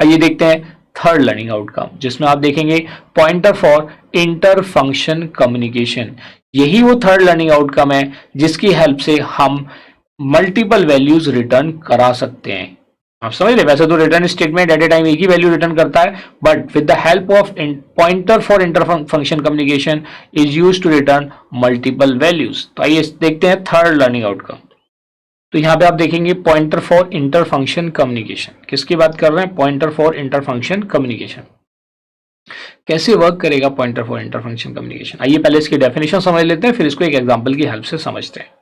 आइए देखते हैं थर्ड लर्निंग आउटकम, जिसमें आप देखेंगे pointer for inter function communication. यही वो थर्ड लर्निंग आउटकम है जिसकी हेल्प से हम मल्टीपल वैल्यूज रिटर्न करा सकते हैं। आप समझ रहे, वैसे तो return statement at a time एक ही वैल्यू रिटर्न करता है, but with the help of pointer for inter function communication is use to return multiple values. तो आइए देखते हैं थर्ड लर्निंग आउटकम। तो यहां पे आप देखेंगे pointer for inter function communication, किसकी बात कर रहे हैं? Pointer for inter function communication. कैसे वर्क करेगा pointer for inter function communication? आइए पहले इसकी डेफिनेशन समझ लेते हैं, फिर इसको एक एग्जांपल की हेल्प से समझते हैं।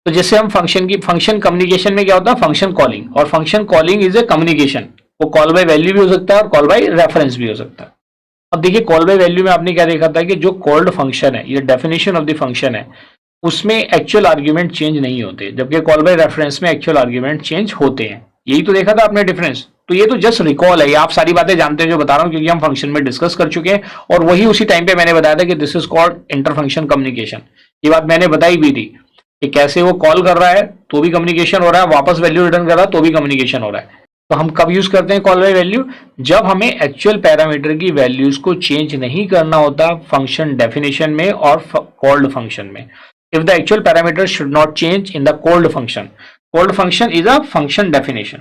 तो जैसे हम फंक्शन कम्युनिकेशन में क्या होता है? फंक्शन कॉलिंग, और function calling is a communication. वो कॉल बाय वैल्यू भी हो सकता है और कॉल बाय रेफरेंस भी हो सकता है। अब देखिए कॉल बाय वैल्यू में आपने क्या देखा था कि जो कॉल्ड फंक्शन है, ये डेफिनेशन ऑफ द फंक्शन है, उसमें एक्चुअल आर्ग्यूमेंट चेंज नहीं होते, जबकि कॉल बाय रेफरेंस में एक्चुअल आर्ग्यूमेंट चेंज होते हैं। यही तो देखा था आपने डिफरेंस। तो ये तो जस्ट रिकॉल है, ये आप सारी बातें जानते हैं जो बता रहा हूं, क्योंकि हम फंक्शन में डिस्कस कर चुके हैं, और वही उसी टाइम पे मैंने बताया था कि this is called inter function communication. ये बात मैंने बताई भी थी कि कैसे वो कॉल कर रहा है तो भी कम्युनिकेशन हो रहा है, वापस वैल्यू रिटर्न कर रहा है तो भी कम्युनिकेशन हो रहा है। तो हम कब यूज करते हैं कॉल बाय वैल्यू? जब हमें एक्चुअल पैरामीटर की वैल्यूज को चेंज नहीं करना होता फंक्शन डेफिनेशन में और कॉल्ड फंक्शन में। If the actual parameter should not change in the called function is a function definition.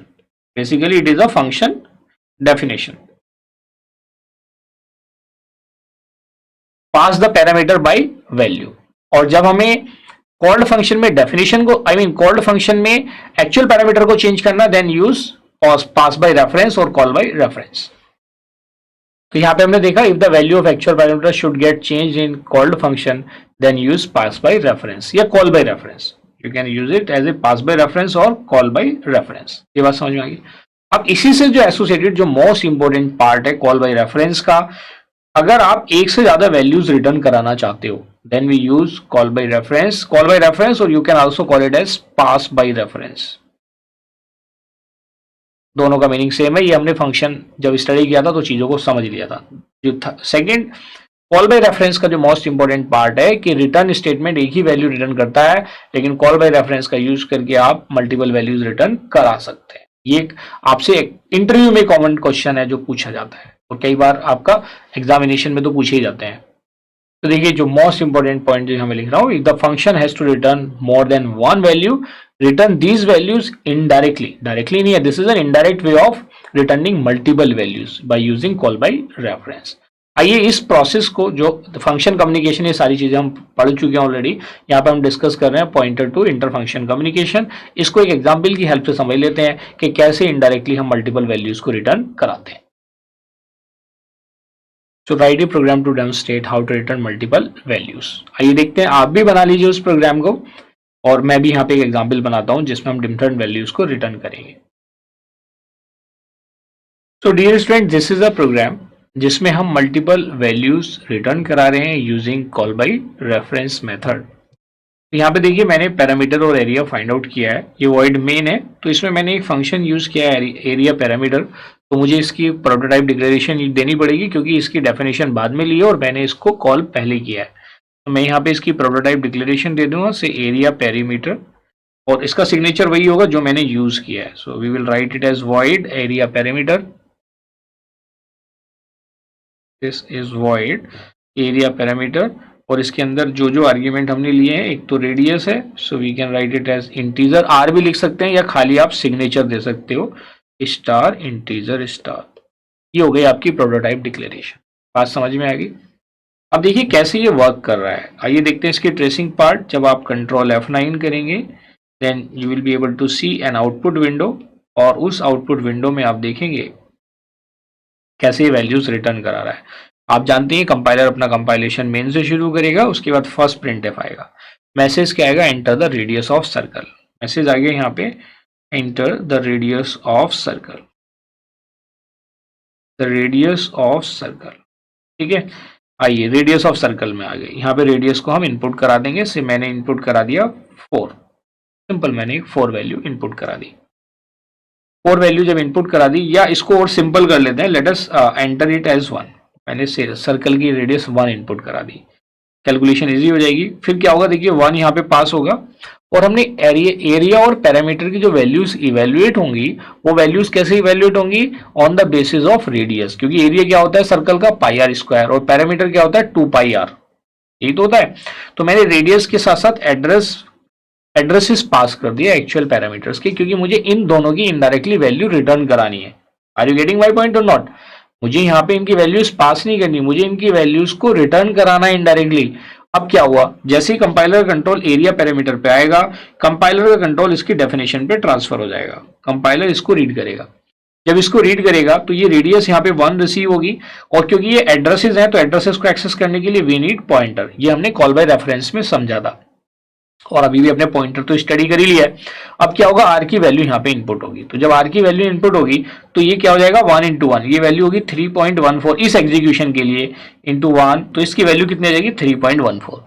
Basically it is a function definition. Pass the parameter by value. और जब हमें called function में definition को called function में actual parameter को change करना, then use pass by reference और call by reference. तो यहां पे हमने देखा if the value of actual parameter should get change in called function then use pass by reference या call by reference. You can use it as a pass by reference और call by reference. ये बात समझ में आ गई? अब इसी से जो एसोसिएटेड जो मोस्ट इंपोर्टेंट पार्ट है कॉल बाय रेफरेंस का, अगर आप एक से ज्यादा वैल्यूज रिटर्न कराना चाहते हो then we use call by reference, और you can also call it as pass by reference. दोनों का मीनिंग सेम है। ये हमने फंक्शन जब स्टडी किया था तो चीजों को समझ लिया था। जो सेकंड, कॉल बाय रेफरेंस का जो मोस्ट इंपोर्टेंट पार्ट है कि रिटर्न स्टेटमेंट एक ही वैल्यू रिटर्न करता है, लेकिन कॉल बाय रेफरेंस का यूज करके आप मल्टीपल वैल्यूज रिटर्न करा सकते हैं। ये आपसे एक इंटरव्यू में कॉमन क्वेश्चन है जो पूछा जाता है, और कई बार आपका एग्जामिनेशन में तो पूछे ही जाते हैं। तो देखिए जो मोस्ट इंपोर्टेंट पॉइंट जो हमें लिख रहा हूँ, if the function has to return more than one value, return these values indirectly. Directly नहीं है, this is an indirect way of returning multiple values by using call by reference. आइए इस process को, जो फंक्शन कम्युनिकेशन, ये सारी चीजें हम पढ़ चुके हैं ऑलरेडी, यहाँ पे हम डिस्कस कर रहे हैं pointer to inter function communication. इसको एक एग्जाम्पल की हेल्प से समझ लेते हैं कि कैसे इनडायरेक्टली हम मल्टीपल वैल्यूज को रिटर्न कराते हैं। So write a program to demonstrate how to return multiple values। आइए देखते हैं, आप भी बना लीजिए उस प्रोग्राम को, और मैं भी यहाँ पे एक एग्जांपल बनाता हूँ जिसमें हम डिफरेंट वैल्यूज को रिटर्न करेंगे। So dear student, this is a program जिसमें हम मल्टीपल वैल्यूज रिटर्न करा रहे हैं using call by reference method. तो यहाँ पे देखिए मैंने पैरामीटर और एरिया फाइंड आउट किया है, ये वॉइड मेन है, तो इसमें मैंने एक फंक्शन यूज किया है एरिया पैरामीटर। तो मुझे इसकी प्रोटोटाइप डिक्लेरेशन देनी पड़ेगी क्योंकि इसकी डेफिनेशन बाद में ली है और मैंने इसको कॉल पहले किया है। तो मैं यहाँ पे इसकी प्रोटोटाइप डिक्लेरेशन दे दूंगा से एरिया पैरामीटर, और इसका सिग्नेचर वही होगा जो मैंने यूज किया है। So we will write it as void area parameter, this is void area parameter, और इसके अंदर जो जो आर्ग्यूमेंट हमने लिए हैं, एक तो रेडियस है, so we can write it as integer, R भी लिख सकते हैं या खाली आप सिग्नेचर दे सकते हो, स्टार इंटीजर स्टार। ये हो गई आपकी प्रोटोटाइप डिक्लेरेशन। बात समझ में आ गई? अब देखिए कैसे ये वर्क कर रहा है। आइए देखते हैं इसकी ट्रेसिंग पार्ट। जब आप कंट्रोल F9 करेंगे then you will be able to see an output window, और उस आउटपुट विंडो में आप देखेंगे कैसे ये वैल्यूज रिटर्न करा रहा है। आप जानते हैं कंपाइलर अपना कंपाइलेशन मेन से शुरू करेगा, उसके बाद फर्स्ट प्रिंटफ आएगा। मैसेज क्या आएगा? Enter the radius of circle. Message आ गया यहाँ पे, enter the radius of circle, the radius of circle. ठीक है, आइए रेडियस ऑफ सर्कल में आ गए। यहाँ पे रेडियस को हम इनपुट करा देंगे। से मैंने इनपुट करा दिया 4, सिंपल मैंने एक 4 वैल्यू इनपुट करा दी। 4 वैल्यू जब इनपुट करा दी, या इसको और सिंपल कर लेते हैं, let us enter it as 1। मैंने सर्कल की रेडियस 1 इनपुट करा दी, कैलकुलेशन इजी हो जाएगी। फिर क्या होगा देखिए 1 यहाँ पे पास होगा, और हमने एरिया और पैरामीटर की जो वैल्यूज इवेल्युएट होंगी वो वैल्यूज कैसे इवेल्युएट होंगी, on the basis of radius, क्योंकि एरिया क्या होता है सर्कल का पाई आर स्क्वायर और पैरामीटर क्या होता है 2 पाई आर, यही तो होता है। तो मैंने रेडियस के साथ साथ एड्रेसेस पास कर दिया एक्चुअल पैरामीटर्स के, क्योंकि मुझे इन दोनों की इनडायरेक्टली वैल्यू रिटर्न करानी है। Are you getting my point और नॉट? मुझे यहाँ पे इनकी वैल्यूज पास नहीं करनी, मुझे इनकी वैल्यूज को रिटर्न कराना है इनडायरेक्टली। अब क्या हुआ, जैसे ही कंपाइलर कंट्रोल एरिया पैरामीटर पे आएगा, कंपाइलर का कंट्रोल इसकी डेफिनेशन पे ट्रांसफर हो जाएगा, कंपाइलर इसको रीड करेगा। जब इसको रीड करेगा तो ये रेडियस यहाँ पे 1 रिसीव होगी, और क्योंकि ये एड्रेसेस हैं तो एड्रेसेस को एक्सेस करने के लिए वी नीड पॉइंटर। ये हमने कॉल बाय रेफरेंस में समझा था, और अभी भी अपने पॉइंटर तो स्टडी कर ही लिया है। अब क्या होगा, आर की वैल्यू यहाँ पे इनपुट होगी, तो जब आर की वैल्यू इनपुट होगी तो ये क्या हो जाएगा 1 into 1, ये वैल्यू होगी 3.14 इस एग्जीक्यूशन के लिए इंटू 1, तो इसकी वैल्यू कितनी आ जाएगी 3.14।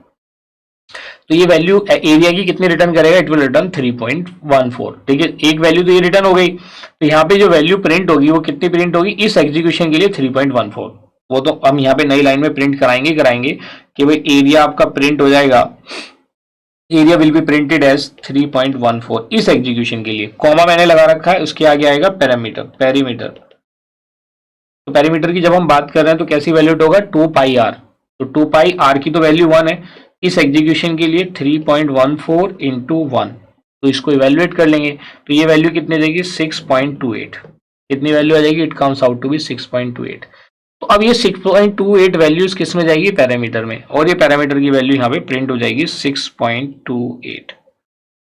तो ये वैल्यू एरिया की कितनी रिटर्न करेगा, इट विल रिटर्न 3.14। ठीक है, एक वैल्यू तो ये रिटर्न हो गई, तो यहाँ पे जो वैल्यू प्रिंट होगी वो कितनी प्रिंट होगी इस एग्जीक्यूशन के लिए 3.14। वो तो हम यहाँ पे नई लाइन में प्रिंट कराएंगे कि भाई एरिया आपका प्रिंट हो जाएगा, area will be printed as 3.14 इस एग्जीक्यूशन के लिए। कॉमा मैंने लगा रखा है, उसके आगे आएगा पेरीमीटर। तो पेरीमीटर की जब हम बात कर रहे हैं तो कैसी वैल्यू होगा 2 पाई आर, तो 2 पाई आर की तो वैल्यू 1 है, इस एग्जीक्यूशन के लिए 3.14 इंटू 1, तो इसको इवेल्युएट कर लेंगे, तो ये वैल्यू कितनी जाएगी 6.28। कितनी वैल्यू आ जाएगी, it comes out to be 6.28। तो अब ये 6.28 वैल्यूज किस में जाएगी, पैरामीटर में, और ये पैरामीटर की वैल्यू यहाँ पे प्रिंट हो जाएगी 6.28।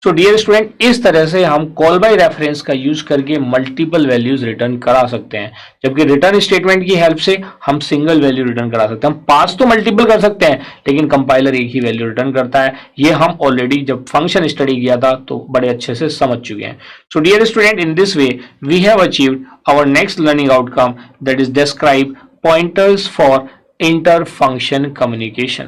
सो डियर स्टूडेंट, इस तरह से हम कॉल बाय रेफरेंस का यूज करके मल्टीपल वैल्यूज रिटर्न करा सकते हैं, जबकि रिटर्न स्टेटमेंट की हेल्प से हम सिंगल वैल्यू रिटर्न करा सकते हैं। हम पास तो मल्टीपल कर सकते हैं, लेकिन कंपाइलर एक ही वैल्यू रिटर्न करता है। ये हम ऑलरेडी जब फंक्शन स्टडी किया था तो बड़े अच्छे से समझ चुके हैं। So dear student, in this way we have achieved our next learning outcome, that is describe pointers for inter-function communication.